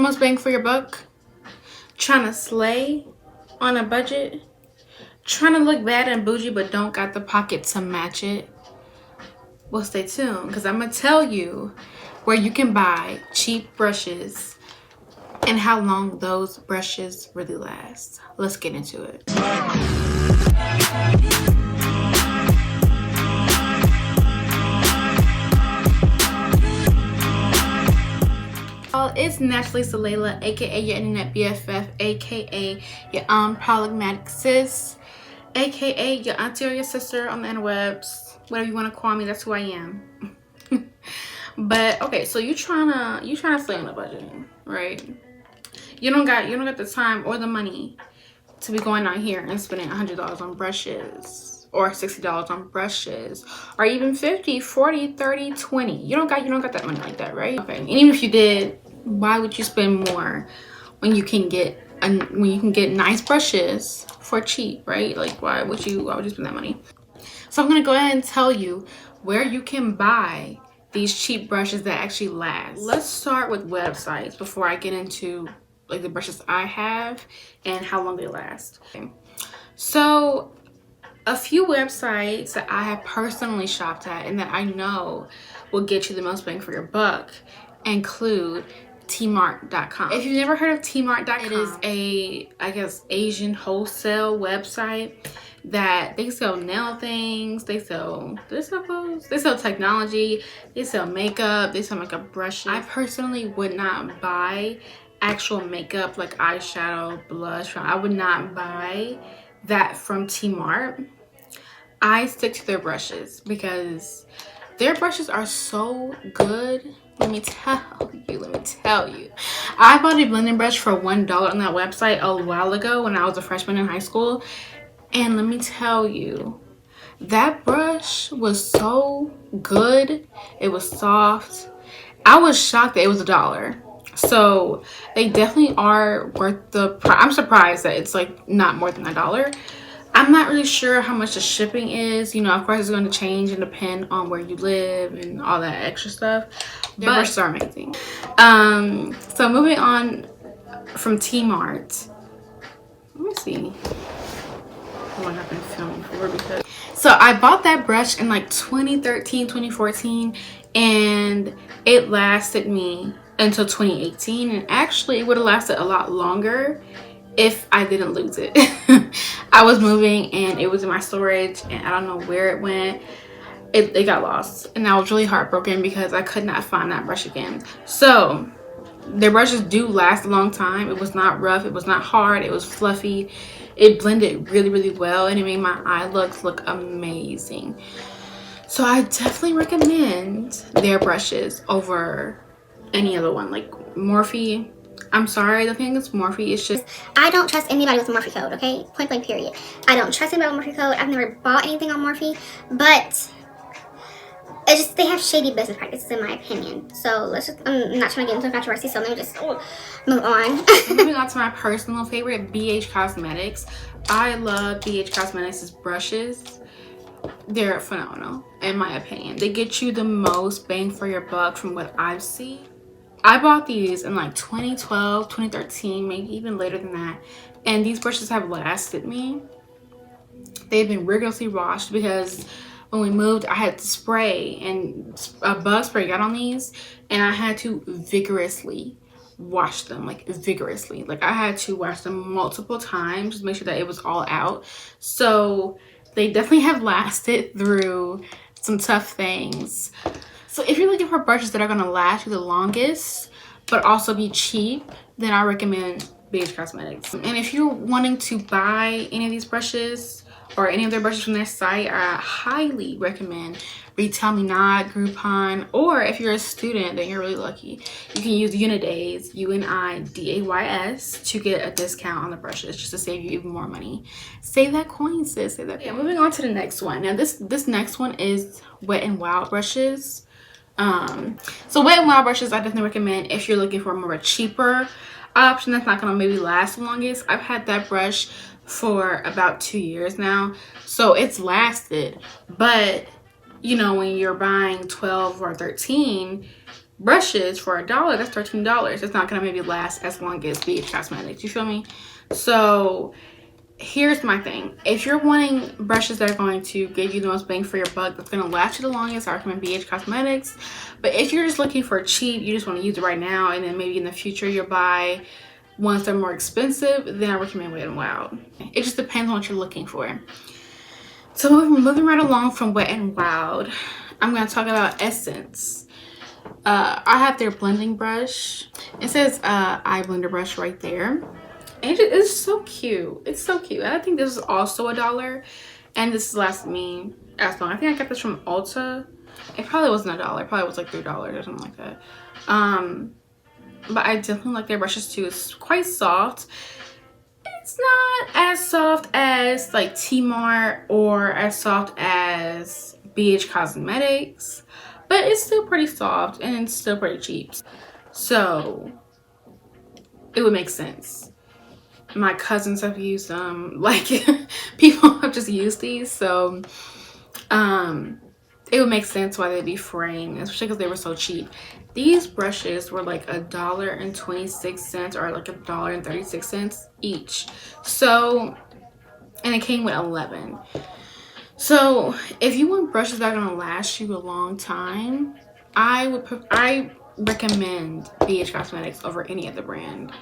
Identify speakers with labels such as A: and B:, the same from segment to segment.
A: the most bang for your buck? Trying to slay on a budget? Trying to look bad and bougie but don't got the pocket to match it? Well, stay tuned because I'm going to tell you where you can buy cheap brushes and how long those brushes really last. Let's get into it. It's naturally Layla, aka your internet BFF, aka your problematic sis, aka your auntie or your sister on the interwebs. Whatever you want to call me, that's who I am. But okay, so you trying to slay on a budget, right? You don't got the time or the money to be going out here and spending $100 on brushes or $60 on brushes or even 50, 40, 30, 20. You don't got that money like that, right? Okay, and even if you did, why would you spend more when you can get nice brushes for cheap, right? Like why would you spend that money? So I'm gonna go ahead and tell you where you can buy these cheap brushes that actually last. Let's start with websites before I get into like the brushes I have and how long they last. Okay. So a few websites that I have personally shopped at and that I know will get you the most bang for your buck include Tmart.com. If you've never heard of Tmart.com, it is a, I guess, Asian wholesale website that they sell nail things, they sell clothes, they sell technology, they sell makeup, they sell makeup brushes. I personally would not buy actual makeup like eyeshadow, blush. I would not buy that from Tmart. I stick to their brushes because their brushes are so good. Let me tell you. I bought a blending brush for $1 on that website a while ago when I was a freshman in high school. And let me tell you, that brush was so good. It was soft. I was shocked that it was $1. So they definitely are worth the price. I'm surprised that it's like not more than $1. I'm not really sure how much the shipping is. You know, of course it's going to change and depend on where you live and all that extra stuff. Their brushes are amazing. So moving on from Tmart. Let me see. What I've been filming for because so I bought that brush in like 2013, 2014, and it lasted me until 2018, and actually it would have lasted a lot longer if I didn't lose it. I was moving and it was in my storage and I don't know where it went. It got lost and I was really heartbroken because I could not find that brush again. So their brushes do last a long time. It was not rough, it was not hard, it was fluffy. It blended really, really well and it made my eye look amazing. So I definitely recommend their brushes over any other one. Like Morphe, I'm sorry, the thing is Morphe is just,
B: I don't trust anybody with a Morphe code, okay? Point blank period. I don't trust anybody with a Morphe code. I've never bought anything on Morphe, but it's just, they have shady business practices in my opinion. So let's just, I'm not trying to get into controversy, so let me just move on.
A: Moving on to my personal favorite, BH Cosmetics. I love BH Cosmetics' brushes. They're phenomenal in my opinion. They get you the most bang for your buck from what I've seen. I bought these in like 2012, 2013, maybe even later than that. And these brushes have lasted me. They've been rigorously washed because when we moved, I had to spray and a bug spray got on these and I had to vigorously wash them, like vigorously. Like I had to wash them multiple times to make sure that it was all out. So they definitely have lasted through some tough things. So if you're looking for brushes that are going to last you the longest but also be cheap, then I recommend BH Cosmetics. And if you're wanting to buy any of these brushes or any of their brushes from their site, I highly recommend Retail Me Not, Groupon, or if you're a student, then you're really lucky. You can use Unidays, UNIDAYS, to get a discount on the brushes just to save you even more money. Save that coin, sis. Save that coin. Yeah, moving on to the next one. Now this next one is Wet n Wild brushes. So Wet n Wild brushes I definitely recommend if you're looking for more of a cheaper option that's not gonna maybe last the longest. I've had that brush for about 2 years now, so it's lasted. But you know, when you're buying 12 or 13, brushes for $1, that's $13. It's not gonna maybe last as long as BH Cosmetics. You feel me? So here's my thing. If you're wanting brushes that are going to give you the most bang for your buck, that's going to last you the longest, I recommend BH Cosmetics. But if you're just looking for cheap, you just want to use it right now, and then maybe in the future you'll buy ones that are more expensive, then I recommend Wet n Wild. It just depends on what you're looking for. So moving right along from Wet n Wild, I'm going to talk about Essence. I have their blending brush. It says eye blender brush right there. And it's so cute. It's so cute. And I think this is also $1, and this lasted me as long. I think I got this from Ulta. It probably wasn't $1. It probably was like $3 or something like that. But I definitely like their brushes too. It's quite soft. It's not as soft as like Tmart or as soft as BH Cosmetics, but it's still pretty soft and it's still pretty cheap. So it would make sense. My cousins have used them, like people have just used these, so it would make sense why they'd be fraying, especially because they were so cheap. These brushes were like $1.26 or like $1.36 each. So, and it came with 11. So if you want brushes that are gonna last you a long time, I recommend BH Cosmetics over any other brand,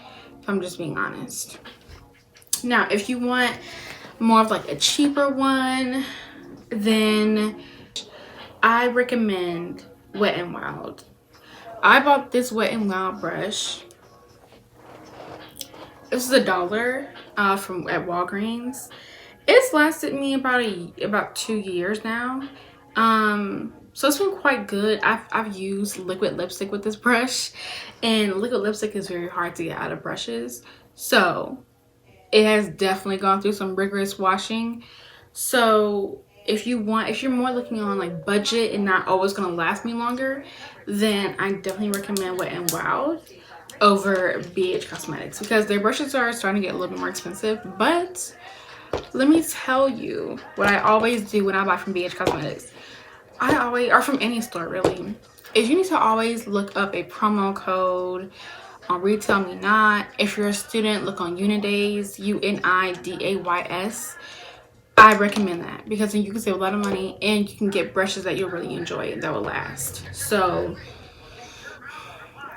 A: if I'm just being honest. Now, if you want more of like a cheaper one, then I recommend Wet n Wild. I bought this Wet n Wild brush. This is $1 from at Walgreens. It's lasted me about 2 years now. So it's been quite good. I've used liquid lipstick with this brush, and liquid lipstick is very hard to get out of brushes. So it has definitely gone through some rigorous washing. So if you're more looking on like budget and not always gonna last me longer, then I definitely recommend Wet n Wild over BH Cosmetics, because their brushes are starting to get a little bit more expensive. But let me tell you what I always do when I buy from BH Cosmetics. Or from any store really, is you need to always look up a promo code on Retail Me Not. If you're a student, look on Unidays, UNIDAYS. I recommend that, because then you can save a lot of money and you can get brushes that you'll really enjoy and that will last. So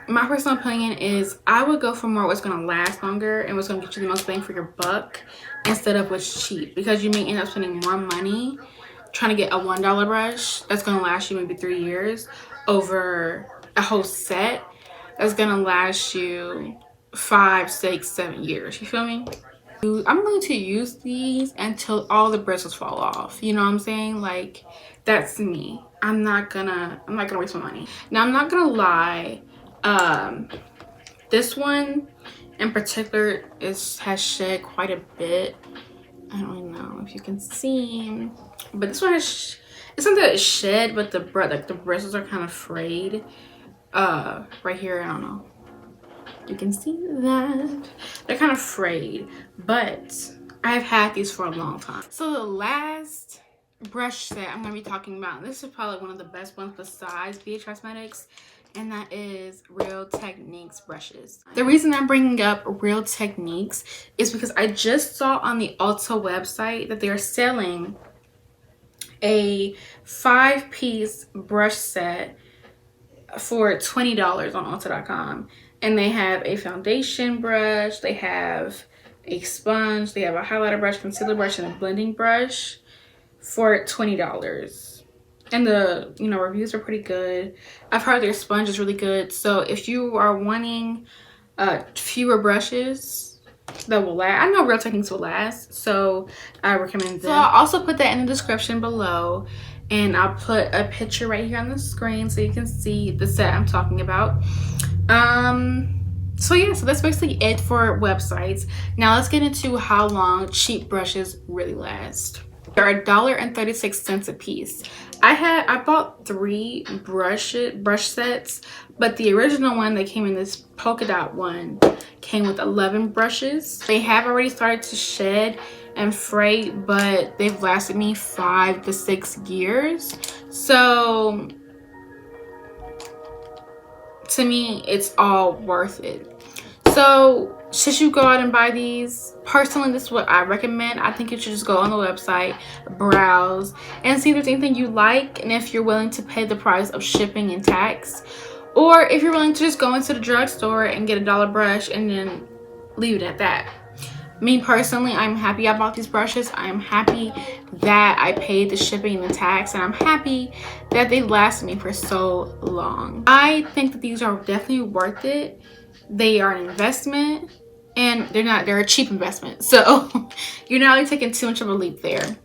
A: my personal opinion is I would go for more what's going to last longer and what's going to get you the most bang for your buck, instead of what's cheap, because you may end up spending more money trying to get a $1 brush that's going to last you maybe 3 years over a whole set that's gonna last you 5, 6, 7 years. You feel me? I'm going to use these until all the bristles fall off. You know what I'm saying? Like, that's me. I'm not gonna waste my money. Now, I'm not gonna lie. This one in particular has shed quite a bit. I don't even know if you can see, but this one it's not that it's shed, but the bristles are kind of frayed. Right here, I don't know, you can see that they're kind of frayed, but I've had these for a long time. So the last brush set I'm going to be talking about, and this is probably one of the best ones besides BH Cosmetics, and that is Real Techniques brushes. The reason I'm bringing up Real Techniques is because I just saw on the Ulta website that they're selling a 5-piece brush set for $20 on Ulta.com, and they have a foundation brush, they have a sponge, they have a highlighter brush, concealer brush, and a blending brush for $20. And the reviews are pretty good. I've heard their sponge is really good. So if you are wanting fewer brushes that will last, I know Real Techniques will last, so I recommend them. So I'll also put that in the description below, and I'll put a picture right here on the screen so you can see the set I'm talking about. So yeah, so that's basically it for websites. Now let's get into how long cheap brushes really last. They're $1.36 a piece. I bought 3 brush sets, but the original one that came in this polka dot one came with 11 brushes. They have already started to shed and fray, but they've lasted me 5 to 6 years. So to me, it's all worth it. So should you go out and buy these? Personally, this is what I recommend. I think you should just go on the website, browse, and see if there's anything you like, and if you're willing to pay the price of shipping and tax, or if you're willing to just go into the drugstore and get a dollar brush and then leave it at that. Me personally, I'm happy I bought these brushes. I'm happy that I paid the shipping and the tax, and I'm happy that they lasted me for so long. I think that these are definitely worth it. They are an investment, and they're a cheap investment. So you're not really taking too much of a leap there.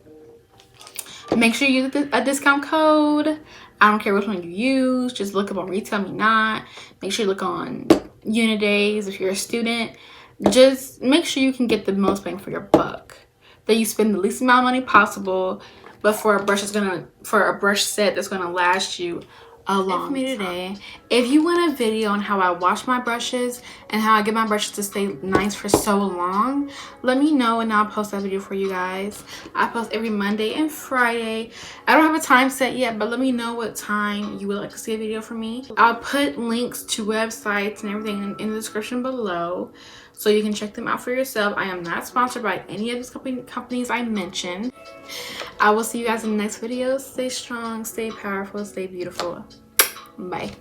A: Make sure you use a discount code. I don't care which one you use. Just look up on Retail Me Not. Make sure you look on Unidays if you're a student. Just make sure you can get the most bang for your buck, that you spend the least amount of money possible, but for a brush set that's gonna last you a long time. Today, if you want a video on how I wash my brushes and how I get my brushes to stay nice for so long, let me know and I'll post that video for you guys. I post every Monday and Friday. I don't have a time set yet, but let me know what time you would like to see a video from me. I'll put links to websites and everything in the description below, so you can check them out for yourself. I am not sponsored by any of these companies I mentioned. I will see you guys in the next video. Stay strong, stay powerful, stay beautiful. Bye.